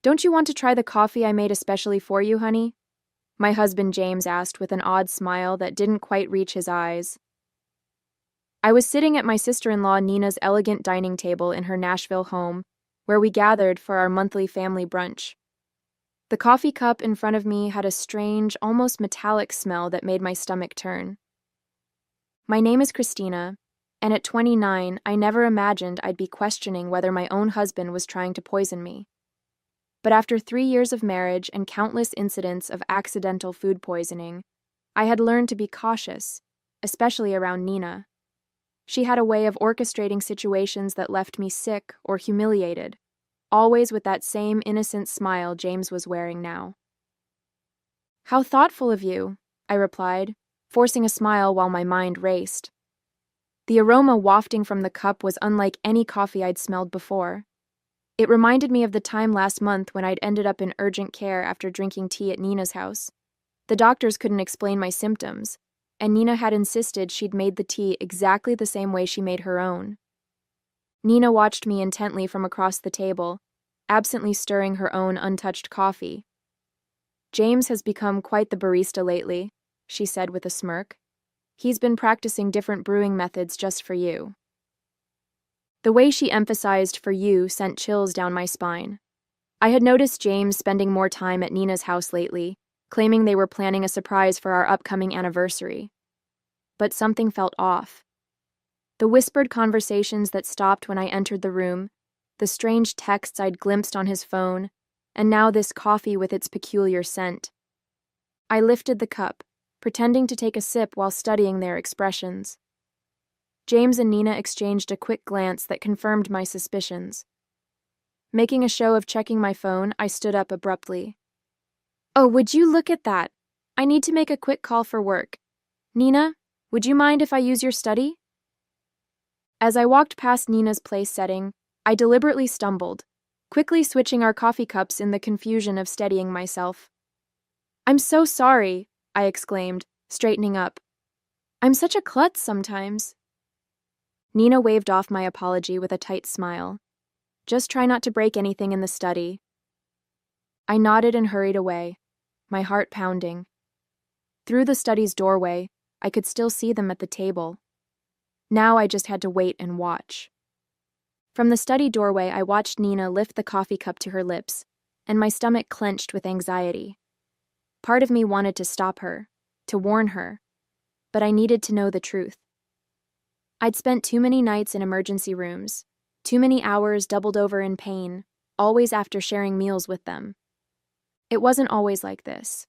Don't you want to try the coffee I made especially for you, honey? My husband James asked with an odd smile that didn't quite reach his eyes. I was sitting at my sister-in-law Nina's elegant dining table in her Nashville home, where we gathered for our monthly family brunch. The coffee cup in front of me had a strange, almost metallic smell that made my stomach turn. My name is Christina, and at 29, I never imagined I'd be questioning whether my own husband was trying to poison me. But after 3 years of marriage and countless incidents of accidental food poisoning, I had learned to be cautious, especially around Nina. She had a way of orchestrating situations that left me sick or humiliated, always with that same innocent smile James was wearing now. "How thoughtful of you," I replied, forcing a smile while my mind raced. The aroma wafting from the cup was unlike any coffee I'd smelled before. It reminded me of the time last month when I'd ended up in urgent care after drinking tea at Nina's house. The doctors couldn't explain my symptoms, and Nina had insisted she'd made the tea exactly the same way she made her own. Nina watched me intently from across the table, absently stirring her own untouched coffee. "James has become quite the barista lately," she said with a smirk. "He's been practicing different brewing methods just for you." The way she emphasized "for you" sent chills down my spine. I had noticed James spending more time at Nina's house lately, claiming they were planning a surprise for our upcoming anniversary. But something felt off. The whispered conversations that stopped when I entered the room, the strange texts I'd glimpsed on his phone, and now this coffee with its peculiar scent. I lifted the cup, pretending to take a sip while studying their expressions. James and Nina exchanged a quick glance that confirmed my suspicions. Making a show of checking my phone, I stood up abruptly. "Oh, would you look at that? I need to make a quick call for work. Nina, would you mind if I use your study?" As I walked past Nina's place setting, I deliberately stumbled, quickly switching our coffee cups in the confusion of steadying myself. "I'm so sorry," I exclaimed, straightening up. "I'm such a klutz sometimes." Nina waved off my apology with a tight smile. "Just try not to break anything in the study." I nodded and hurried away, my heart pounding. Through the study's doorway, I could still see them at the table. Now I just had to wait and watch. From the study doorway, I watched Nina lift the coffee cup to her lips, and my stomach clenched with anxiety. Part of me wanted to stop her, to warn her, but I needed to know the truth. I'd spent too many nights in emergency rooms, too many hours doubled over in pain, always after sharing meals with them. It wasn't always like this.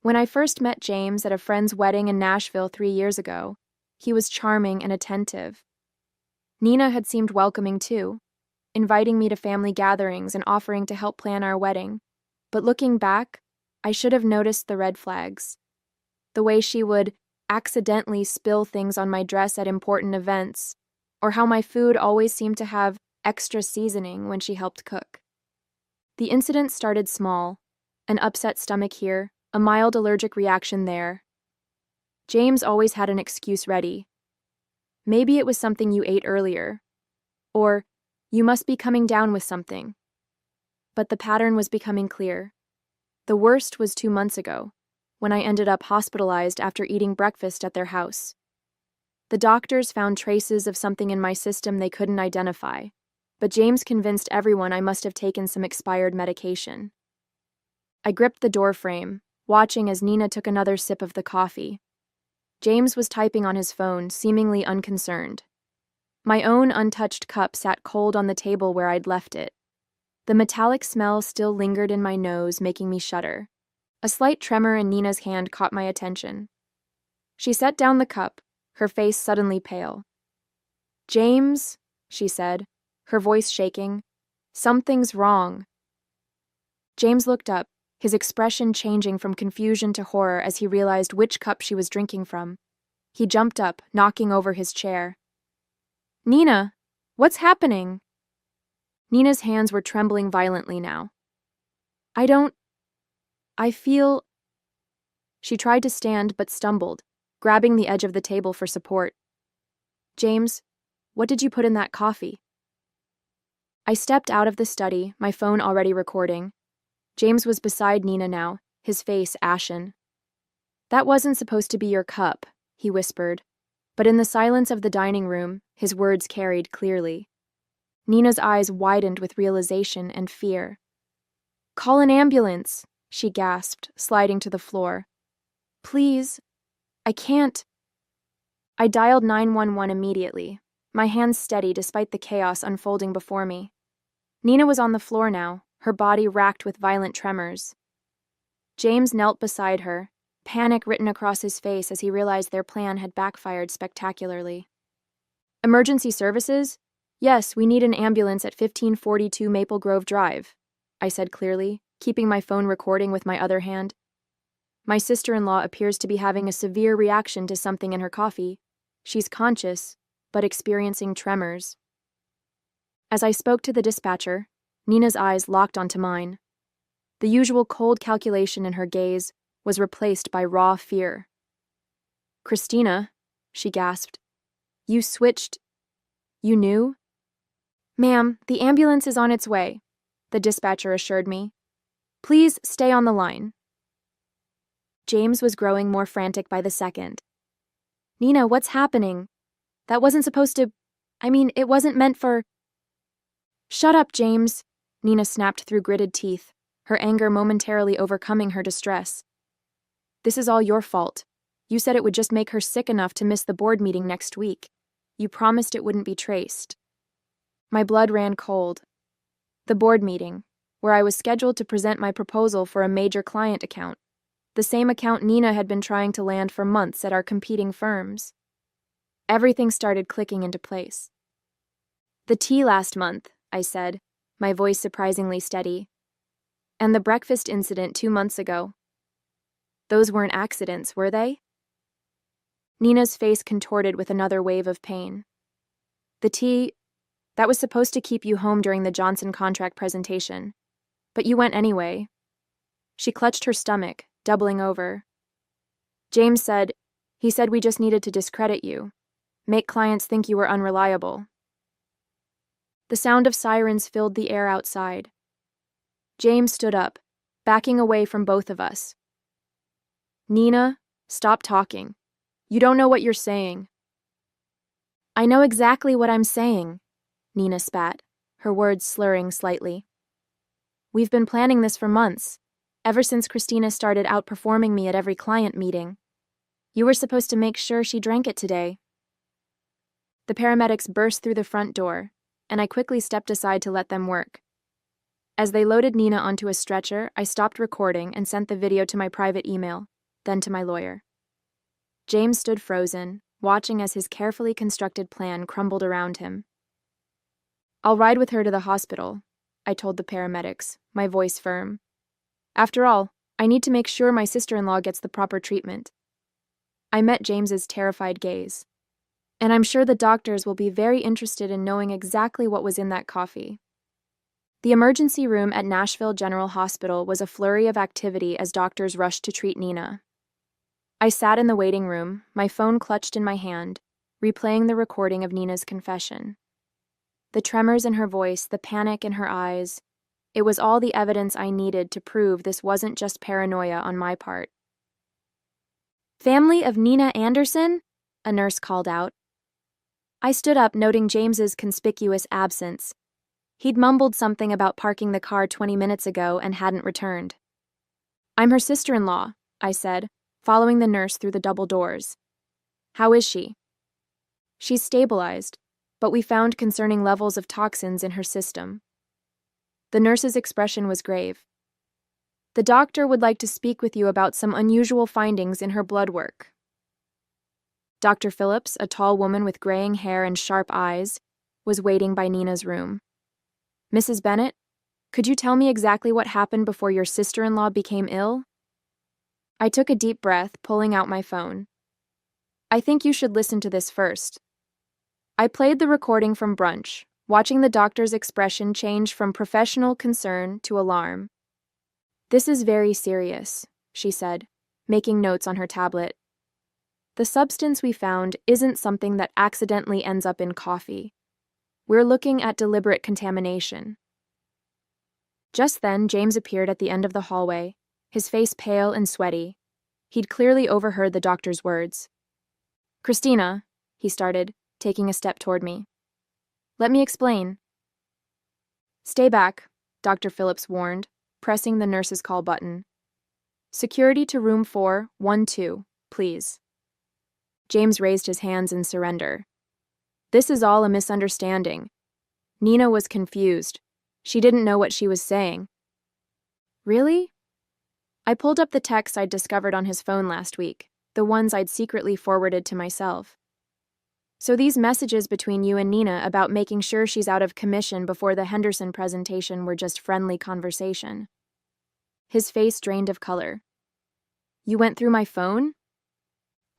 When I first met James at a friend's wedding in Nashville 3 years ago, he was charming and attentive. Nina had seemed welcoming too, inviting me to family gatherings and offering to help plan our wedding. But looking back, I should have noticed the red flags. The way she would accidentally spill things on my dress at important events, or how my food always seemed to have extra seasoning when she helped cook. The incident started small, an upset stomach here, a mild allergic reaction there. James always had an excuse ready. Maybe it was something you ate earlier, or you must be coming down with something. But the pattern was becoming clear. The worst was 2 months ago, when I ended up hospitalized after eating breakfast at their house. The doctors found traces of something in my system they couldn't identify, but James convinced everyone I must have taken some expired medication. I gripped the doorframe, watching as Nina took another sip of the coffee. James was typing on his phone, seemingly unconcerned. My own untouched cup sat cold on the table where I'd left it. The metallic smell still lingered in my nose, making me shudder. A slight tremor in Nina's hand caught my attention. She set down the cup, her face suddenly pale. "James," she said, her voice shaking, "something's wrong." James looked up, his expression changing from confusion to horror as he realized which cup she was drinking from. He jumped up, knocking over his chair. "Nina, what's happening?" Nina's hands were trembling violently now. I feel..." She tried to stand but stumbled, grabbing the edge of the table for support. "James, what did you put in that coffee?" I stepped out of the study, my phone already recording. James was beside Nina now, his face ashen. "That wasn't supposed to be your cup," he whispered, but in the silence of the dining room, his words carried clearly. Nina's eyes widened with realization and fear. "Call an ambulance," she gasped, sliding to the floor. "Please, I can't." I dialed 911 immediately, my hands steady despite the chaos unfolding before me. Nina was on the floor now, her body racked with violent tremors. James knelt beside her, panic written across his face as he realized their plan had backfired spectacularly. "Emergency services? Yes, we need an ambulance at 1542 Maple Grove Drive," I said clearly, keeping my phone recording with my other hand. "My sister-in-law appears to be having a severe reaction to something in her coffee. She's conscious, but experiencing tremors." As I spoke to the dispatcher, Nina's eyes locked onto mine. The usual cold calculation in her gaze was replaced by raw fear. "Christina," she gasped, "you switched. You knew?" "Ma'am, the ambulance is on its way," the dispatcher assured me. "Please stay on the line." James was growing more frantic by the second. "Nina, what's happening? That wasn't supposed to... it wasn't meant for..." "Shut up, James," Nina snapped through gritted teeth, her anger momentarily overcoming her distress. "This is all your fault. You said it would just make her sick enough to miss the board meeting next week. You promised it wouldn't be traced." My blood ran cold. The board meeting, where I was scheduled to present my proposal for a major client account, the same account Nina had been trying to land for months at our competing firms. Everything started clicking into place. "The tea last month," I said, my voice surprisingly steady. "And the breakfast incident 2 months ago. Those weren't accidents, were they?" Nina's face contorted with another wave of pain. "The tea, that was supposed to keep you home during the Johnson contract presentation. But you went anyway." She clutched her stomach, doubling over. "James said, he said we just needed to discredit you, make clients think you were unreliable." The sound of sirens filled the air outside. James stood up, backing away from both of us. "Nina, stop talking. You don't know what you're saying." "I know exactly what I'm saying," Nina spat, her words slurring slightly. "We've been planning this for months, ever since Christina started outperforming me at every client meeting. You were supposed to make sure she drank it today." The paramedics burst through the front door, and I quickly stepped aside to let them work. As they loaded Nina onto a stretcher, I stopped recording and sent the video to my private email, then to my lawyer. James stood frozen, watching as his carefully constructed plan crumbled around him. "I'll ride with her to the hospital," I told the paramedics, my voice firm. "After all, I need to make sure my sister-in-law gets the proper treatment." I met James's terrified gaze. "And I'm sure the doctors will be very interested in knowing exactly what was in that coffee." The emergency room at Nashville General Hospital was a flurry of activity as doctors rushed to treat Nina. I sat in the waiting room, my phone clutched in my hand, replaying the recording of Nina's confession. The tremors in her voice, the panic in her eyes, it was all the evidence I needed to prove this wasn't just paranoia on my part. "Family of Nina Anderson?" a nurse called out. I stood up, noting James's conspicuous absence. He'd mumbled something about parking the car 20 minutes ago and hadn't returned. "I'm her sister-in-law," I said, following the nurse through the double doors. "How is she?" "She's stabilized, but we found concerning levels of toxins in her system." The nurse's expression was grave. "The doctor would like to speak with you about some unusual findings in her blood work." Dr. Phillips, a tall woman with graying hair and sharp eyes, was waiting by Nina's room. "Mrs. Bennett, could you tell me exactly what happened before your sister-in-law became ill?" I took a deep breath, pulling out my phone. "I think you should listen to this first." I played the recording from brunch, watching the doctor's expression change from professional concern to alarm. "This is very serious," she said, making notes on her tablet. "The substance we found isn't something that accidentally ends up in coffee. We're looking at deliberate contamination. Just then, James appeared at the end of the hallway, his face pale and sweaty. He'd clearly overheard the doctor's words. "Christina," he started, taking a step toward me. "Let me explain." "Stay back," Dr. Phillips warned, pressing the nurse's call button. "Security to room 412, please." James raised his hands in surrender. "This is all a misunderstanding." Nina was confused. She didn't know what she was saying. "Really?" I pulled up the texts I'd discovered on his phone last week, the ones I'd secretly forwarded to myself. "So these messages between you and Nina about making sure she's out of commission before the Henderson presentation were just friendly conversation." His face drained of color. "You went through my phone?"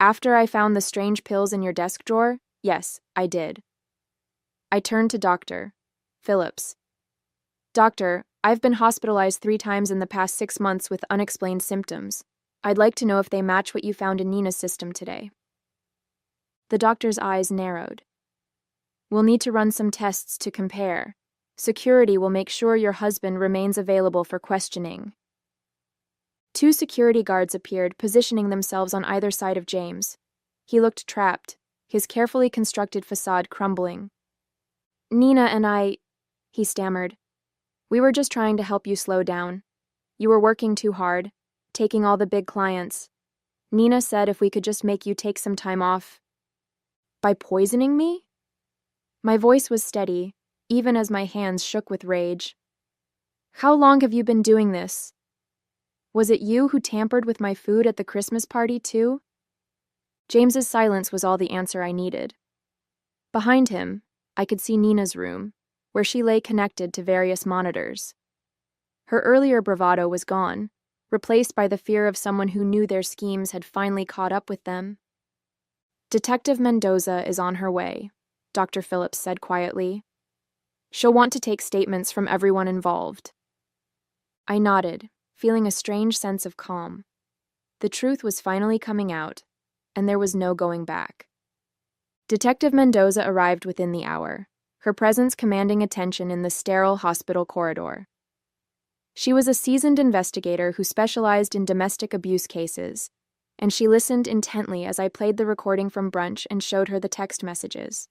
"After I found the strange pills in your desk drawer? Yes, I did." I turned to Dr. Phillips. "Doctor, I've been hospitalized 3 times in the past 6 months with unexplained symptoms. I'd like to know if they match what you found in Nina's system today." The doctor's eyes narrowed. "We'll need to run some tests to compare. Security will make sure your husband remains available for questioning." 2 security guards appeared, positioning themselves on either side of James. He looked trapped, his carefully constructed facade crumbling. "Nina and I," he stammered. "We were just trying to help you slow down. You were working too hard, taking all the big clients. Nina said if we could just make you take some time off." "By poisoning me?" My voice was steady, even as my hands shook with rage. "How long have you been doing this? Was it you who tampered with my food at the Christmas party, too?" James's silence was all the answer I needed. Behind him, I could see Nina's room, where she lay connected to various monitors. Her earlier bravado was gone, replaced by the fear of someone who knew their schemes had finally caught up with them. "Detective Mendoza is on her way," Dr. Phillips said quietly. "She'll want to take statements from everyone involved." I nodded, feeling a strange sense of calm. The truth was finally coming out, and there was no going back. Detective Mendoza arrived within the hour, her presence commanding attention in the sterile hospital corridor. She was a seasoned investigator who specialized in domestic abuse cases, and she listened intently as I played the recording from brunch and showed her the text messages.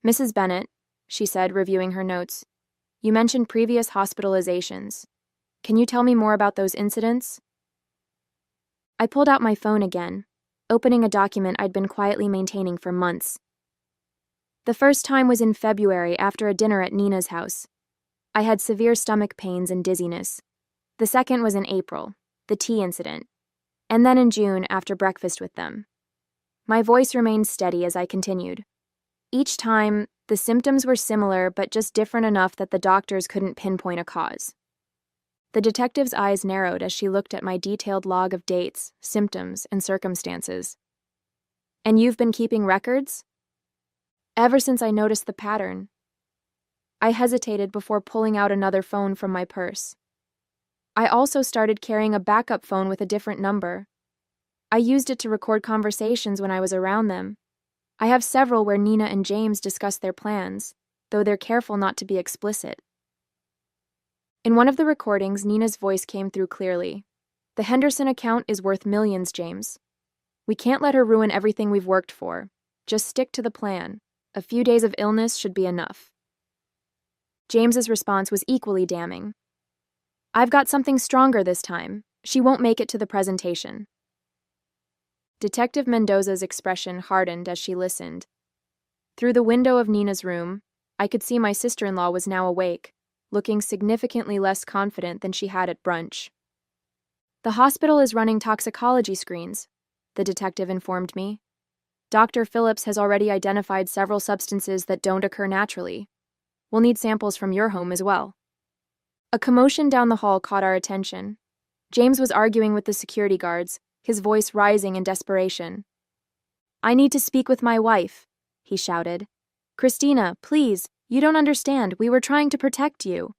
"Mrs. Bennett," she said, reviewing her notes, "you mentioned previous hospitalizations. Can you tell me more about those incidents?" I pulled out my phone again, opening a document I'd been quietly maintaining for months. "The first time was in February after a dinner at Nina's house. I had severe stomach pains and dizziness. The second was in April, the tea incident, and then in June after breakfast with them." My voice remained steady as I continued. "Each time, the symptoms were similar but just different enough that the doctors couldn't pinpoint a cause." The detective's eyes narrowed as she looked at my detailed log of dates, symptoms, and circumstances. "And you've been keeping records?" "Ever since I noticed the pattern." I hesitated before pulling out another phone from my purse. I also started carrying a backup phone with a different number. I used it to record conversations when I was around them. I have several where Nina and James discuss their plans, though they're careful not to be explicit. In one of the recordings, Nina's voice came through clearly. "The Henderson account is worth millions, James. We can't let her ruin everything we've worked for. Just stick to the plan. A few days of illness should be enough." James's response was equally damning. "I've got something stronger this time. She won't make it to the presentation." Detective Mendoza's expression hardened as she listened. Through the window of Nina's room, I could see my sister-in-law was now awake, looking significantly less confident than she had at brunch. "The hospital is running toxicology screens," the detective informed me. "Dr. Phillips has already identified several substances that don't occur naturally. We'll need samples from your home as well." A commotion down the hall caught our attention. James was arguing with the security guards, his voice rising in desperation. "I need to speak with my wife," he shouted. "Christina, please, you don't understand. We were trying to protect you."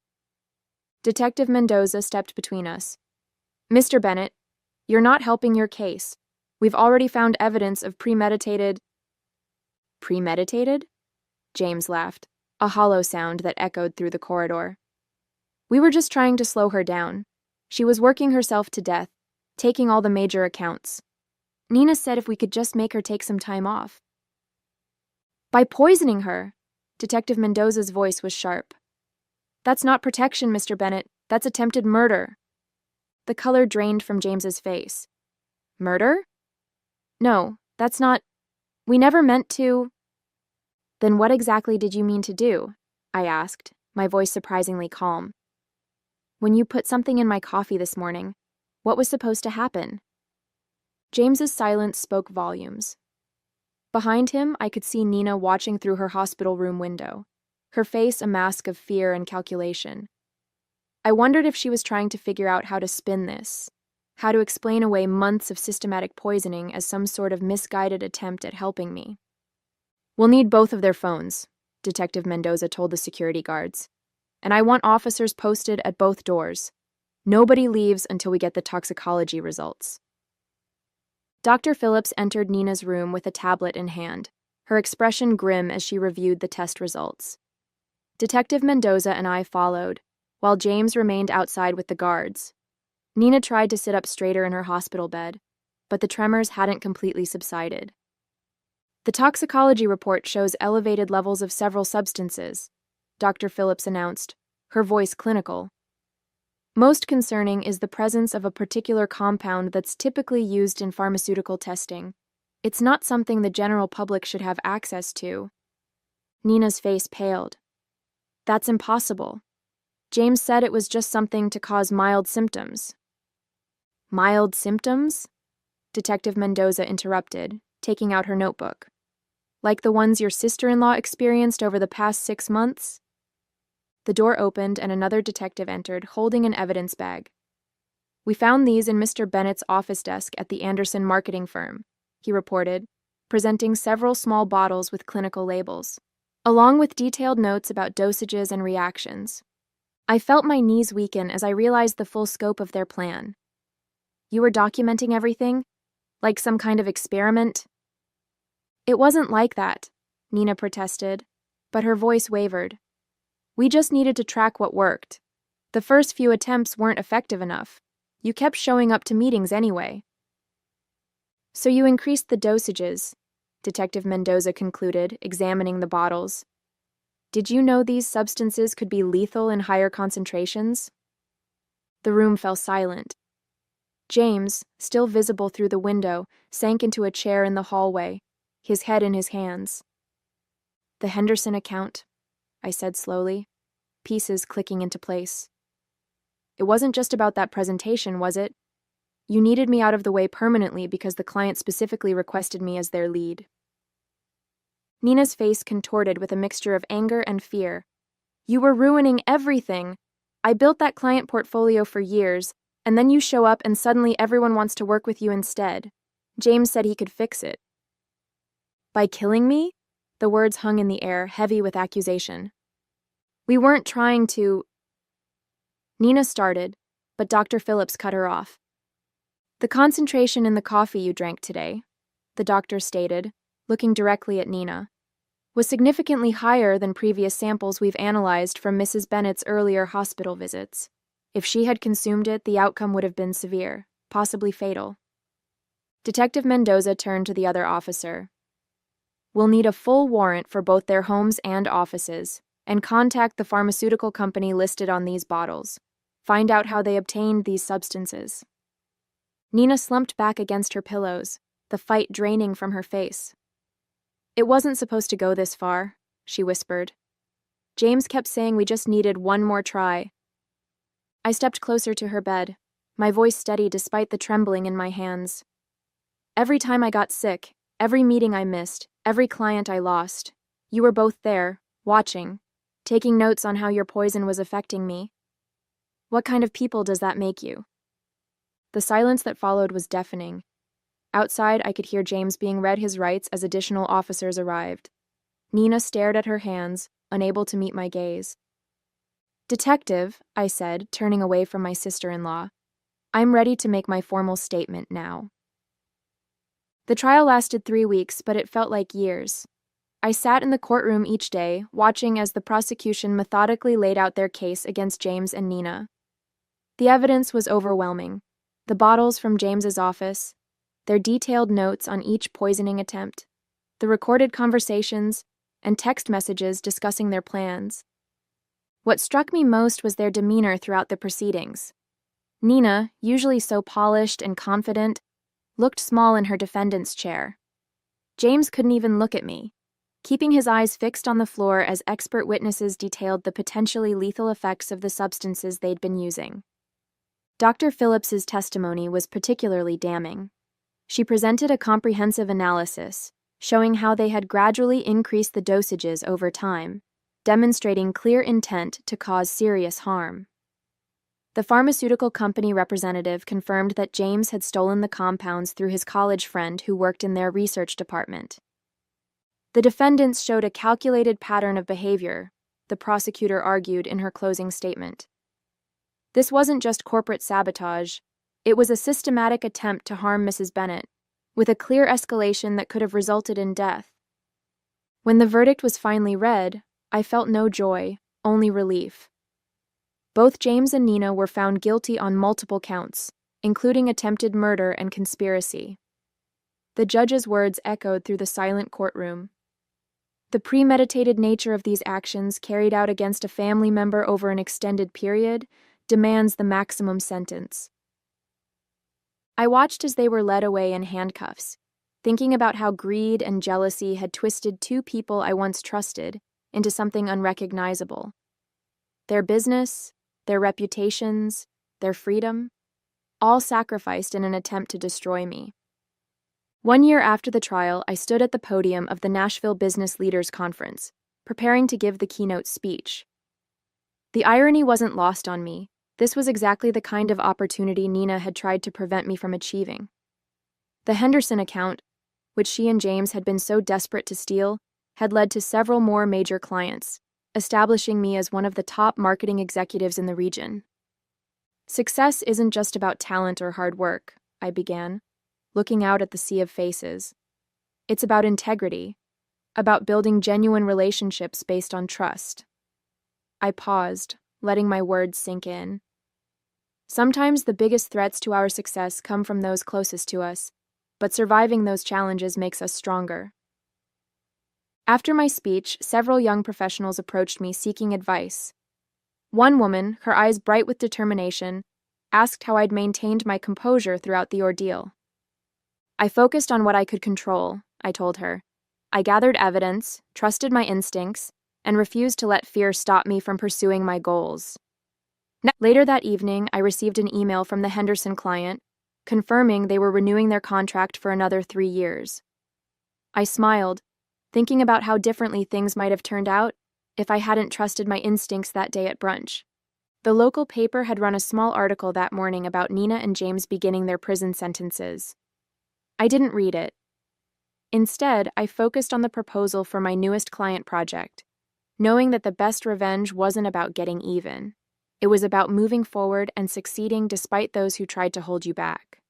Detective Mendoza stepped between us. "Mr. Bennett, you're not helping your case. We've already found evidence of premeditated..." "Premeditated?" James laughed. a hollow sound that echoed through the corridor. We were just trying to slow her down. She was working herself to death, taking all the major accounts. Nina said if we could just make her take some time off. By poisoning her, Detective Mendoza's voice was sharp. That's not protection, Mr. Bennett. That's attempted murder. The color drained from James's face. Murder? No, that's not. We never meant to. Then what exactly did you mean to do? I asked, my voice surprisingly calm. When you put something in my coffee this morning, what was supposed to happen? James's silence spoke volumes. Behind him, I could see Nina watching through her hospital room window, her face a mask of fear and calculation. I wondered if she was trying to figure out how to spin this, how to explain away months of systematic poisoning as some sort of misguided attempt at helping me. We'll need both of their phones, Detective Mendoza told the security guards. And I want officers posted at both doors. Nobody leaves until we get the toxicology results. Dr. Phillips entered Nina's room with a tablet in hand, her expression grim as she reviewed the test results. Detective Mendoza and I followed, while James remained outside with the guards. Nina tried to sit up straighter in her hospital bed, but the tremors hadn't completely subsided. The toxicology report shows elevated levels of several substances, Dr. Phillips announced, her voice clinical. Most concerning is the presence of a particular compound that's typically used in pharmaceutical testing. It's not something the general public should have access to. Nina's face paled. That's impossible. James said it was just something to cause mild symptoms. Mild symptoms? Detective Mendoza interrupted, taking out her notebook. Like the ones your sister-in-law experienced over the past 6 months? The door opened and another detective entered, holding an evidence bag. We found these in Mr. Bennett's office desk at the Anderson marketing firm, he reported, presenting several small bottles with clinical labels, along with detailed notes about dosages and reactions. I felt my knees weaken as I realized the full scope of their plan. You were documenting everything? Like some kind of experiment? It wasn't like that, Nina protested, but her voice wavered. We just needed to track what worked. The first few attempts weren't effective enough. You kept showing up to meetings anyway. So you increased the dosages, Detective Mendoza concluded, examining the bottles. Did you know these substances could be lethal in higher concentrations? The room fell silent. James, still visible through the window, sank into a chair in the hallway, his head in his hands. The Henderson account, I said slowly, pieces clicking into place. It wasn't just about that presentation, was it? You needed me out of the way permanently because the client specifically requested me as their lead. Nina's face contorted with a mixture of anger and fear. You were ruining everything. I built that client portfolio for years, and then you show up and suddenly everyone wants to work with you instead. James said he could fix it. By killing me? The words hung in the air, heavy with accusation. We weren't trying to... Nina started, but Dr. Phillips cut her off. The concentration in the coffee you drank today, the doctor stated, looking directly at Nina, was significantly higher than previous samples we've analyzed from Mrs. Bennett's earlier hospital visits. If she had consumed it, the outcome would have been severe, possibly fatal. Detective Mendoza turned to the other officer. We'll need a full warrant for both their homes and offices, and contact the pharmaceutical company listed on these bottles. Find out how they obtained these substances. Nina slumped back against her pillows, the fight draining from her face. It wasn't supposed to go this far, she whispered. James kept saying we just needed one more try. I stepped closer to her bed, my voice steady despite the trembling in my hands. Every time I got sick, every meeting I missed, every client I lost, you were both there, watching, taking notes on how your poison was affecting me. What kind of people does that make you? The silence that followed was deafening. Outside, I could hear James being read his rights as additional officers arrived. Nina stared at her hands, unable to meet my gaze. Detective, I said, turning away from my sister-in-law, I'm ready to make my formal statement now. The trial lasted 3 weeks, but it felt like years. I sat in the courtroom each day, watching as the prosecution methodically laid out their case against James and Nina. The evidence was overwhelming. The bottles from James's office, their detailed notes on each poisoning attempt, the recorded conversations, and text messages discussing their plans. What struck me most was their demeanor throughout the proceedings. Nina, usually so polished and confident, looked small in her defendant's chair. James couldn't even look at me, keeping his eyes fixed on the floor as expert witnesses detailed the potentially lethal effects of the substances they'd been using. Dr. Phillips's testimony was particularly damning. She presented a comprehensive analysis, showing how they had gradually increased the dosages over time, demonstrating clear intent to cause serious harm. The pharmaceutical company representative confirmed that James had stolen the compounds through his college friend who worked in their research department. The defendants showed a calculated pattern of behavior, the prosecutor argued in her closing statement. This wasn't just corporate sabotage, it was a systematic attempt to harm Mrs. Bennett, with a clear escalation that could have resulted in death. When the verdict was finally read, I felt no joy, only relief. Both James and Nina were found guilty on multiple counts, including attempted murder and conspiracy. The judge's words echoed through the silent courtroom. The premeditated nature of these actions carried out against a family member over an extended period demands the maximum sentence. I watched as they were led away in handcuffs, thinking about how greed and jealousy had twisted two people I once trusted into something unrecognizable. Their business, their reputations, their freedom, all sacrificed in an attempt to destroy me. 1 year after the trial, I stood at the podium of the Nashville Business Leaders Conference, preparing to give the keynote speech. The irony wasn't lost on me. This was exactly the kind of opportunity Nina had tried to prevent me from achieving. The Henderson account, which she and James had been so desperate to steal, had led to several more major clients, establishing me as one of the top marketing executives in the region. Success isn't just about talent or hard work, I began, looking out at the sea of faces. It's about integrity, about building genuine relationships based on trust. I paused, letting my words sink in. Sometimes the biggest threats to our success come from those closest to us, but surviving those challenges makes us stronger. After my speech, several young professionals approached me seeking advice. One woman, her eyes bright with determination, asked how I'd maintained my composure throughout the ordeal. I focused on what I could control, I told her. I gathered evidence, trusted my instincts, and refused to let fear stop me from pursuing my goals. Later that evening, I received an email from the Henderson client, confirming they were renewing their contract for another 3 years. I smiled, thinking about how differently things might have turned out if I hadn't trusted my instincts that day at brunch. The local paper had run a small article that morning about Nina and James beginning their prison sentences. I didn't read it. Instead, I focused on the proposal for my newest client project, knowing that the best revenge wasn't about getting even. It was about moving forward and succeeding despite those who tried to hold you back.